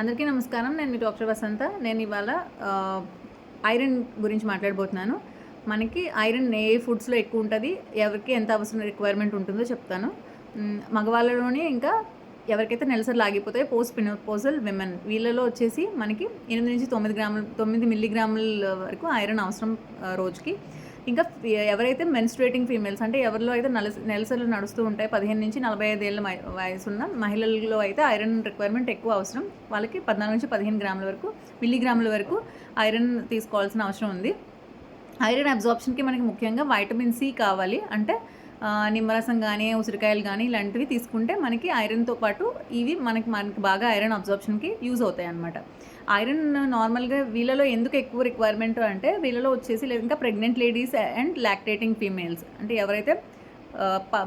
అందరికీ నమస్కారం. నేను మీ డాక్టర్ వసంత. నేను ఇవాళ ఐరన్ గురించి మాట్లాడబోతున్నాను. మనకి ఐరన్ ఏ ఫుడ్స్‌లో ఎక్కువ ఉంటది, ఎవరికి ఎంత అవసరం రిక్వైర్మెంట్ ఉంటుందో చెప్తాను. మగవాళ్ళలోని ఇంకా ఎవరికైతే నెలసరిలు ఆగిపోతాయో పోస్ట్ మెనోపాజల్ విమెన్ వీళ్ళలో వచ్చేసి మనకి 8-9 మిల్లీగ్రాముల వరకు ఐరన్ అవసరం రోజుకి. ఇంకా ఎవరైతే మెన్స్ట్రుయేటింగ్ ఫీమేల్స్ అంటే ఎవరిలో అయితే నెలసరిలు నడుస్తూ ఉంటాయి 15-45 ఏళ్ళ వయసున్న మహిళల్లో అయితే ఐరన్ రిక్వైర్మెంట్ ఎక్కువ అవసరం. వాళ్ళకి 14-15 గ్రాముల వరకు మిల్లీగ్రాముల వరకు ఐరన్ తీసుకోవాల్సిన అవసరం ఉంది. ఐరన్ అబ్జార్ప్షన్కి మనకి ముఖ్యంగా వైటమిన్ సి కావాలి. అంటే నిమ్మరసం కానీ ఉసిరికాయలు కానీ ఇలాంటివి తీసుకుంటే మనకి ఐరన్తో పాటు ఇవి మనకి బాగా ఐరన్ అబ్జార్ప్షన్కి యూజ్ అవుతాయి అన్నమాట. ఐరన్ నార్మల్గా వీళ్ళలో ఎందుకు ఎక్కువ రిక్వైర్మెంట్ అంటే వీళ్ళలో వచ్చేసి ఇంకా pregnant ladies and lactating females అంటే ఎవరైతే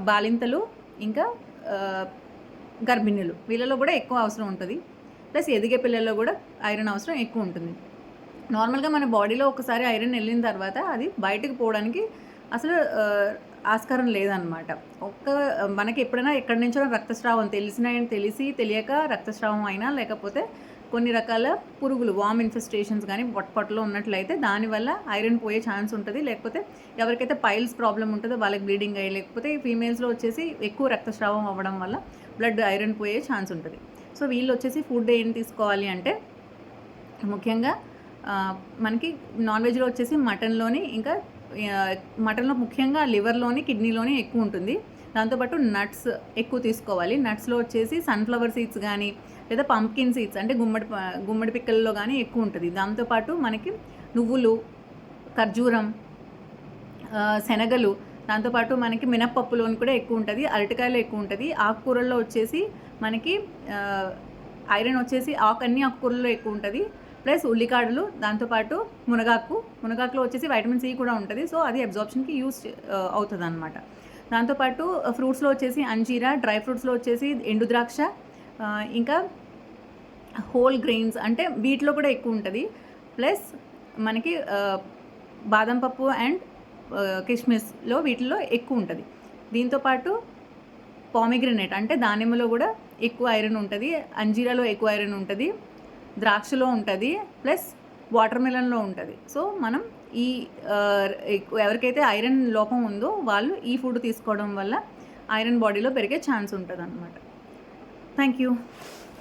బాలింతలు ఇంకా గర్భిణులు వీళ్ళలో కూడా ఎక్కువ అవసరం ఉంటుంది. ప్లస్ ఎదిగే పిల్లల్లో కూడా ఐరన్ అవసరం ఎక్కువ ఉంటుంది. నార్మల్గా మన బాడీలో ఒకసారి ఐరన్ వెళ్ళిన తర్వాత అది బయటకు పోవడానికి అసలు ఆస్కారం లేదనమాట. మనకి ఎప్పుడైనా ఎక్కడి నుంచో రక్తస్రావం తెలిసి తెలియక రక్తస్రావం అయినా లేకపోతే కొన్ని రకాల పురుగులు వామ్ ఇన్ఫెస్టేషన్స్ కానీ పొట్టలో ఉన్నట్లయితే దానివల్ల ఐరన్ పోయే ఛాన్స్ ఉంటుంది. లేకపోతే ఎవరికైతే పైల్స్ ప్రాబ్లం ఉంటుందో వాళ్ళకి బ్లీడింగ్ అయ్యి లేకపోతే ఫీమేల్స్లో వచ్చేసి ఎక్కువ రక్తస్రావం అవ్వడం వల్ల బ్లడ్ ఐరన్ పోయే ఛాన్స్ ఉంటుంది. సో వీళ్ళు వచ్చేసి ఫుడ్ ఏం తీసుకోవాలి అంటే ముఖ్యంగా మనకి నాన్ వెజ్లో వచ్చేసి మటన్లో ముఖ్యంగా లివర్లోని కిడ్నీలోని ఎక్కువ ఉంటుంది. దాంతోపాటు నట్స్ ఎక్కువ తీసుకోవాలి. నట్స్లో వచ్చేసి సన్ఫ్లవర్ సీడ్స్ కానీ లేదా పంప్కిన్ సీడ్స్ అంటే గుమ్మడి పిక్కల్లో కానీ ఎక్కువ ఉంటుంది. దాంతోపాటు మనకి నువ్వులు, ఖర్జూరం, శనగలు, దాంతోపాటు మనకి మినప్పప్పులోని కూడా ఎక్కువ ఉంటుంది. అరటికాయలో ఎక్కువ ఉంటుంది. ఆకుకూరల్లో వచ్చేసి మనకి ఐరన్ వచ్చేసి అన్ని ఆకుకూరల్లో ఎక్కువ ఉంటుంది. ప్లస్ ఉల్లికాడలు, దాంతోపాటు మునగాకులో వచ్చేసి వైటమిన్ సి కూడా ఉంటుంది. సో అది అబ్జార్ప్షన్కి యూస్ అవుతుంది అనమాట. దాంతోపాటు ఫ్రూట్స్లో వచ్చేసి అంజీరా, డ్రై ఫ్రూట్స్లో వచ్చేసి ఎండు ద్రాక్ష, ఇంకా హోల్ గ్రెయిన్స్ అంటే వీటిలో కూడా ఎక్కువ ఉంటుంది. ప్లస్ మనకి బాదం పప్పు అండ్ కిస్మిస్లో వీటిల్లో ఎక్కువ ఉంటుంది. దీంతోపాటు పామిగ్రనేట్ అంటే దానిమ్మలో కూడా ఎక్కువ ఐరన్ ఉంటుంది. అంజీరాలో ఎక్కువ ఐరన్ ఉంటుంది. ద్రాక్షలో ఉంటుంది. ప్లస్ వాటర్ మెలన్లో ఉంటుంది. సో మనం ఎవరికైతే ఐరన్ లోపం ఉందో వాళ్ళు ఈ ఫుడ్ తీసుకోవడం వల్ల ఐరన్ బాడీలో పెరిగే ఛాన్స్ ఉంటుంది అన్నమాట. Thank you.